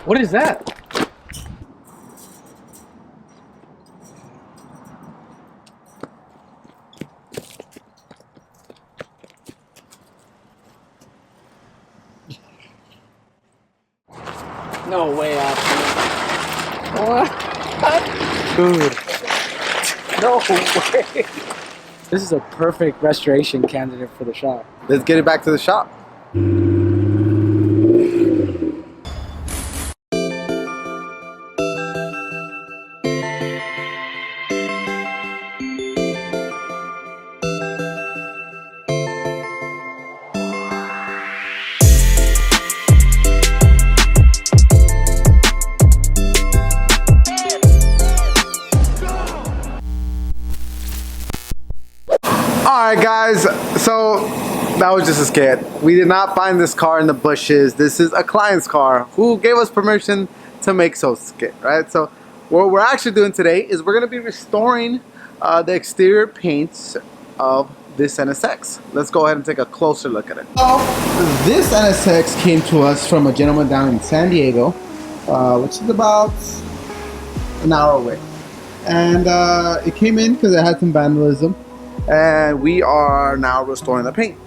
What is that? No way, Austin. What? Dude. No way. This is a perfect restoration candidate for the shop. Let's get it back to the shop. Alright guys, so that was just a skit. We did not find this car in the bushes. This is a client's car who gave us permission to make so skit, right? So what we're actually doing today is we're going to be restoring the exterior paints of this NSX. Let's go ahead and take a closer look at it. So this NSX came to us from a gentleman down in San Diego, which is about an hour away. And it came in because it had some vandalism. And we are now restoring the paint.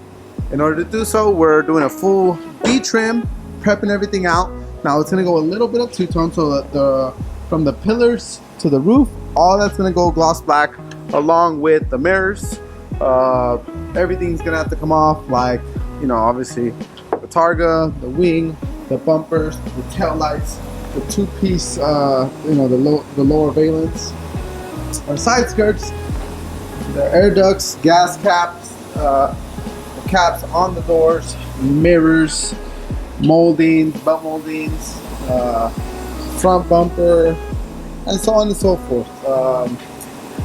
In order to do so, we're doing a full de-trim, prepping everything out. Now it's gonna go a little bit of two-tone, so that from the pillars to the roof, all that's gonna go gloss black, along with the mirrors. Everything's gonna have to come off, like, you know, obviously the targa, the wing, the bumpers, the tail lights, the two-piece, you know, the lower valence, our side skirts, the air ducts, gas caps, the caps on the doors, mirrors, moldings, butt moldings, front bumper, and so on and so forth.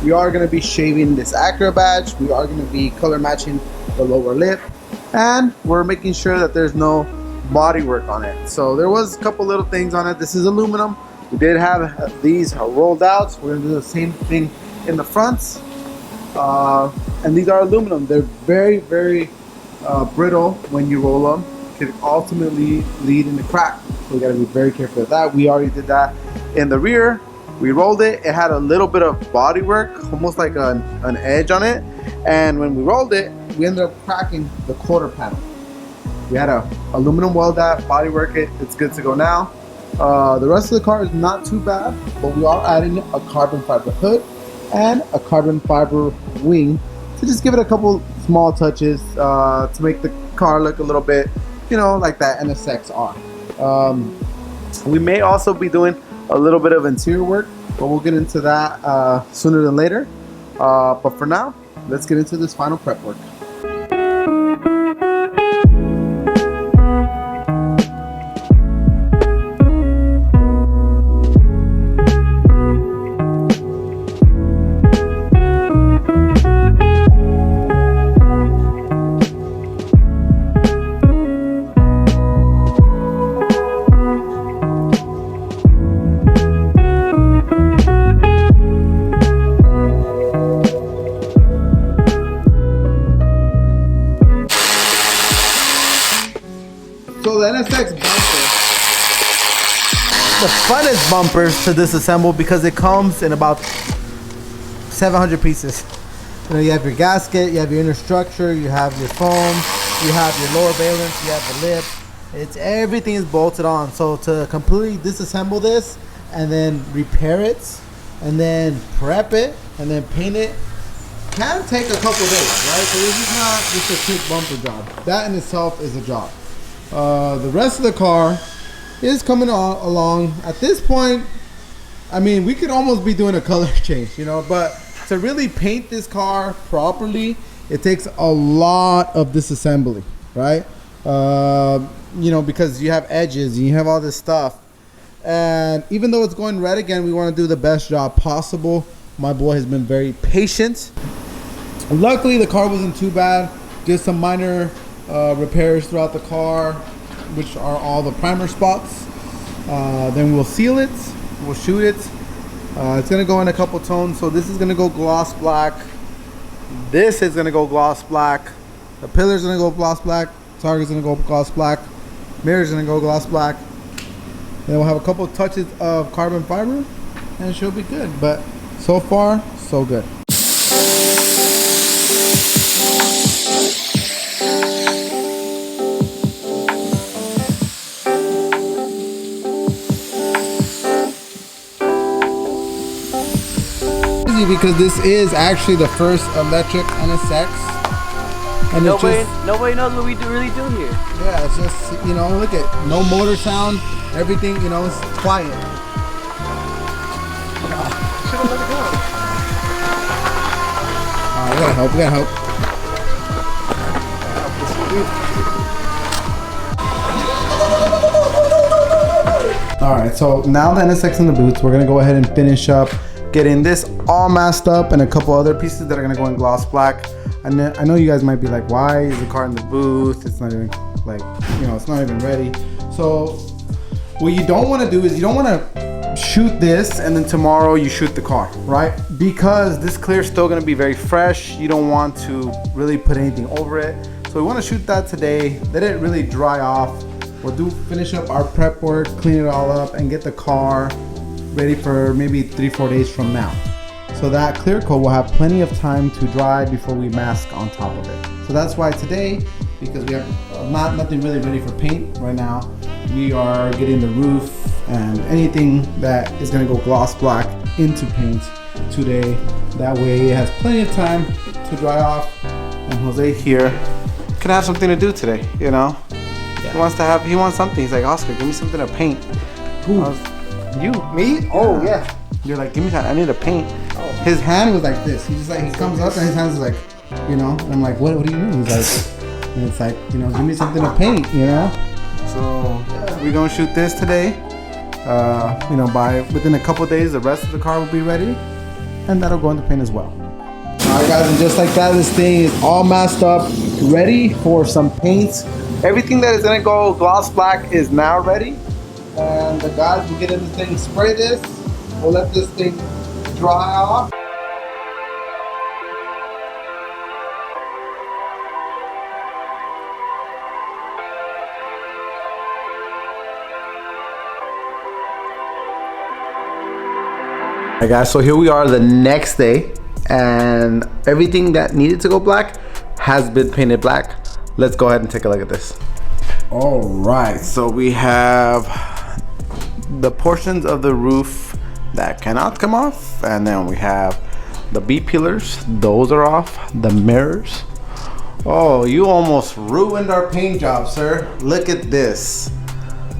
We are going to be shaving this Acura badge. We are going to be color matching the lower lip, and we're making sure that there's no body work on it. So there was a couple little things on it. This is aluminum. We did have these rolled out. So we're going to do the same thing in the fronts. And these are aluminum. They're very, very brittle when you roll them. Could ultimately lead into crack. So we got to be very careful of that. We already did that in the rear. We rolled it. It had a little bit of body work, almost like an edge on it. And when we rolled it, we ended up cracking the quarter panel. We had a aluminum weld that, body work it. It's good to go now. The rest of the car is not too bad, but we are adding a carbon fiber hood and a carbon fiber wing to just give it a couple small touches to make the car look a little bit, you know, like that nsx-r. We may also be doing a little bit of interior work, but we'll get into that sooner than later. But for now, let's get into this final prep work. So the NSX bumper, the funnest bumpers to disassemble because it comes in about 700 pieces. You know, you have your gasket, you have your inner structure, you have your foam, you have your lower valence, you have the lip. Everything is bolted on. So to completely disassemble this and then repair it and then prep it and then paint it can take a couple days, right? So this is not just a quick bumper job. That in itself is a job. The rest of the car is coming along. At this point, I mean, we could almost be doing a color change, you know, but to really paint this car properly, it takes a lot of disassembly, right? You know, because you have edges and you have all this stuff. And even though it's going red again, we want to do the best job possible. My boy has been very patient. Luckily, the car wasn't too bad. Just some minor repairs throughout the car, which are all the primer spots. Then we'll seal it, we'll shoot it. It's gonna go in a couple tones. So this is gonna go gloss black, this is gonna go gloss black, the pillar's gonna go gloss black, target's gonna go gloss black, mirror's gonna go gloss black, Then we'll have a couple of touches of carbon fiber and it should be good. But so far, so good. Because this is actually the first electric NSX, and nobody knows what we really do here. Yeah, it's just, you know, look at no motor sound, everything, you know, it's quiet. Should have let it go. We gotta help. All right, so now the NSX in the boots, we're gonna go ahead and finish up getting this all masked up and a couple other pieces that are gonna go in gloss black. And I know you guys might be like, why is the car in the booth? It's not even like, you know, it's not even ready. So what you don't wanna do is you don't wanna shoot this and then tomorrow you shoot the car, right? Because this clear is still gonna be very fresh. You don't want to really put anything over it. So we wanna shoot that today, let it really dry off. We'll finish up our prep work, clean it all up and get the car ready for maybe 3-4 days from now. So that clear coat will have plenty of time to dry before we mask on top of it. So that's why today, because we have nothing really ready for paint right now, we are getting the roof and anything that is gonna go gloss black into paint today. That way it has plenty of time to dry off. And Jose here can have something to do today, you know? Yeah. He wants something. He's like, Oscar, give me something to paint. Who? You, me? Oh yeah. You're like, give me that. I need to paint. Oh. His hand was like this. He comes up and his hands is like, you know. And I'm like, what do you mean? He's like, and it's like, you know, give me something to paint, you know. So we're gonna shoot this today. You know, within a couple of days, the rest of the car will be ready, and that'll go into paint as well. All right, guys, and just like that, this thing is all masked up, ready for some paints. Everything that is gonna go gloss black is now ready. And the guys will get in this thing, spray this. We'll let this thing dry off. Alright guys, so here we are the next day and everything that needed to go black has been painted black. Let's go ahead and take a look at this. All right, so we have the portions of the roof that cannot come off, and then we have the B-pillars, those are off, the mirrors. Oh, you almost ruined our paint job, sir. Look at this.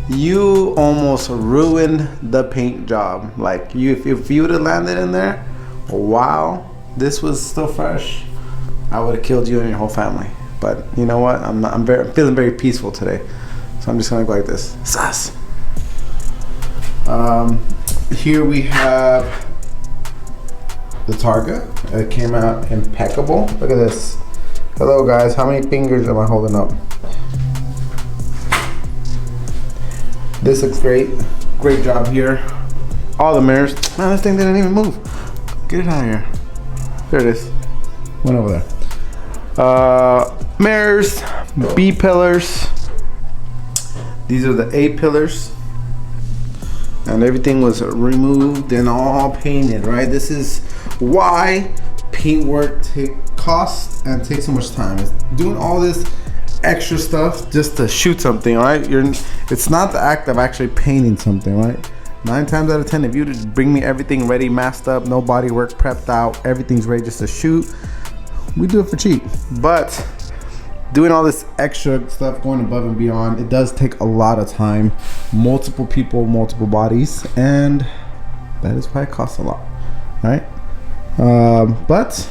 You almost ruined the paint job. Like, if you would have landed in there while this was still fresh, I would have killed you and your whole family. But you know what? I'm feeling very peaceful today, so I'm just gonna go like this. Sus. Here we have the Targa. It came out impeccable. Look at this. Hello guys, how many fingers am I holding up? This looks great. Great job here. All the mirrors. Man, this thing didn't even move. Get it out of here. There it is. Went over there. Mirrors, B pillars. These are the A pillars. And everything was removed and all painted, right? This is why paint work costs and takes so much time. It's doing all this extra stuff just to shoot something, right? It's not the act of actually painting something, right? 9 times out of 10, if you just bring me everything ready, masked up, no body work, prepped out, everything's ready just to shoot, we do it for cheap. But doing all this extra stuff, going above and beyond, it does take a lot of time, multiple people, multiple bodies, and that is why it costs a lot, right? But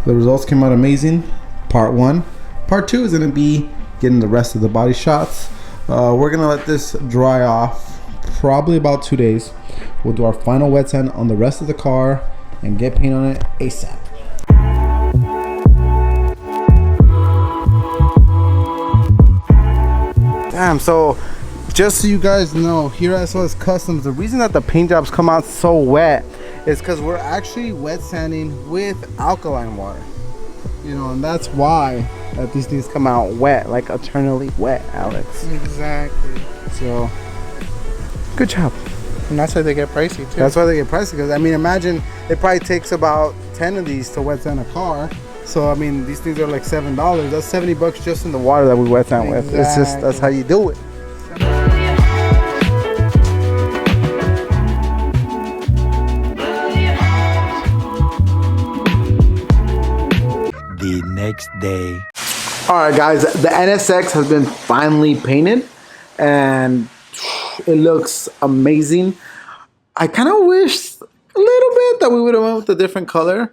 the results came out amazing. Part 1. Part 2 is gonna be getting the rest of the body shots. We're gonna let this dry off probably about 2 days. We'll do our final wet sand on the rest of the car and get paint on it ASAP. Damn, so just so you guys know, here at SOS Customs, the reason that the paint jobs come out so wet is because we're actually wet sanding with alkaline water. You know, and that's why that these things come out wet, like eternally wet, Alex. Exactly. So Good job. And that's why they get pricey too. That's why they get pricey, because I mean, imagine it probably takes about 10 of these to wet sand a car. So I mean, these things are like $7. That's 70 bucks just in the water that we wet sand with. It's just, that's how you do it. The next day. All right, guys, the NSX has been finally painted, and it looks amazing. I kind of wish a little bit that we would have went with a different color,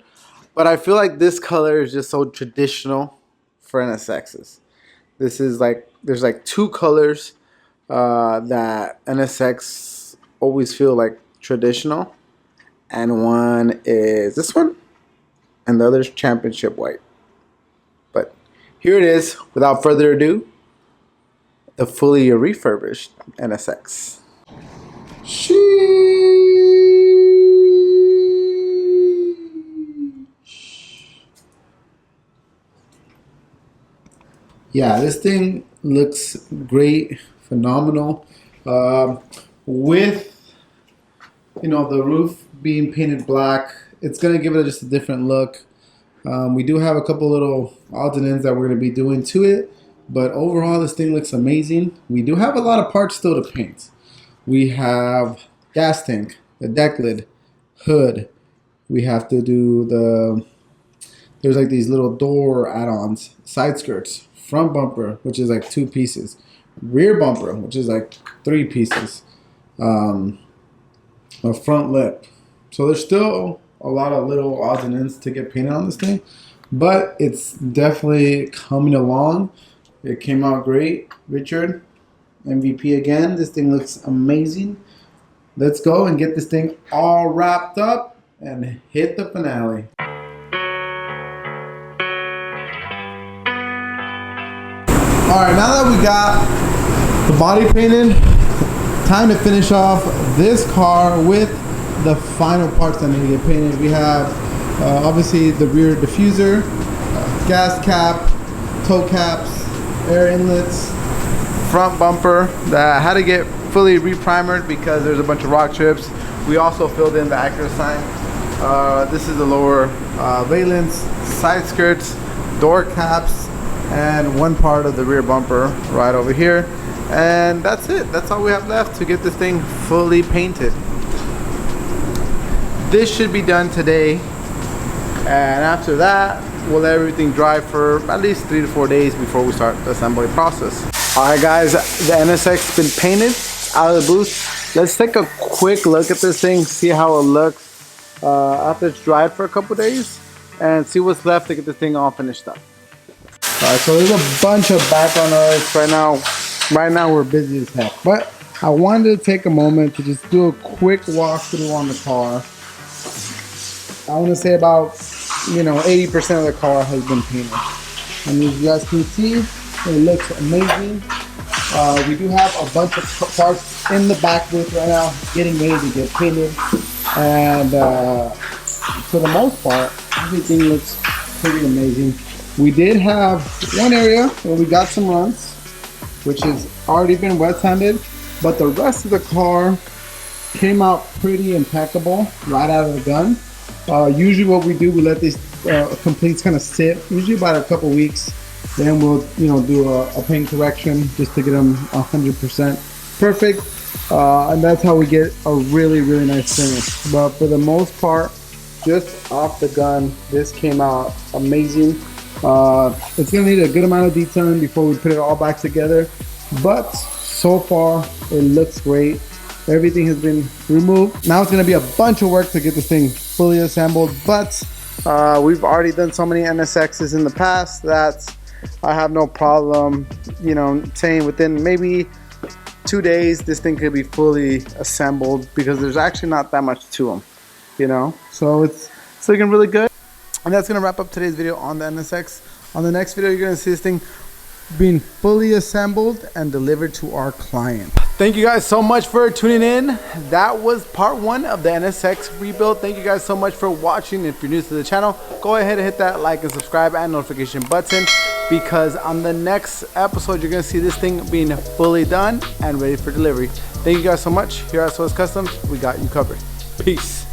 but I feel like this color is just so traditional for NSXs. This is like, there's like two colors that NSX always feel like traditional, and one is this one, and the other is championship white. But here it is, without further ado, the fully refurbished NSX. Yeah, this thing looks great, phenomenal. With, you know, the roof being painted black, it's gonna give it just a different look. We do have a couple little odds and ends that we're gonna be doing to it, but overall this thing looks amazing. We do have a lot of parts still to paint. We have gas tank, the deck lid, hood. We have to do there's like these little door add-ons, side skirts, front bumper, which is like 2 pieces, rear bumper, which is like 3 pieces, a front lip. So there's still a lot of little odds and ends to get painted on this thing, but it's definitely coming along. It came out great. Richard, MVP again. This thing looks amazing. Let's go and get this thing all wrapped up and hit the finale. All right, now that we got the body painted, time to finish off this car with the final parts that need to get painted. We have obviously the rear diffuser, gas cap, toe caps, air inlets, front bumper that had to get fully reprimered because there's a bunch of rock chips. We also filled in the Acura sign. This is the lower valence, side skirts, door caps, and one part of the rear bumper right over here. And that's it. That's all we have left to get this thing fully painted. This should be done today, and after that we'll let everything dry for at least 3 to 4 days before we start the assembly process. All right, guys, the NSX has been painted out of the booth. Let's take a quick look at this thing, see how it looks after it's dried for a couple days, and see what's left to get this thing all finished up. All right, so there's a bunch of background noise right now. Right now we're busy as heck, but I wanted to take a moment to just do a quick walkthrough on the car. I want to say about, 80% of the car has been painted. And as you guys can see, it looks amazing. We do have a bunch of parts in the back booth right now getting ready to get painted. And for the most part, everything looks pretty amazing. We did have one area where we got some runs, which has already been wet sanded, but the rest of the car came out pretty impeccable right out of the gun. Usually what we do, we let these completes kind of sit, usually about a couple weeks. Then we'll, do a paint correction just to get them 100% perfect. And that's how we get a really, really nice finish. But for the most part, just off the gun, this came out amazing. It's gonna need a good amount of detailing before we put it all back together. But so far, it looks great. Everything has been removed. Now it's gonna be a bunch of work to get this thing fully assembled, but we've already done so many NSXs in the past that I have no problem, saying within maybe 2 days, this thing could be fully assembled because there's actually not that much to them, So it's looking really good. And that's gonna wrap up today's video on the NSX. On the next video, you're gonna see this thing being fully assembled and delivered to our client. Thank you guys so much for tuning in. That was part 1 of the NSX rebuild. Thank you guys so much for watching. If you're new to the channel, go ahead and hit that like and subscribe and notification button, because on the next episode, you're gonna see this thing being fully done and ready for delivery. Thank you guys so much. Here at SOS Customs, we got you covered. Peace.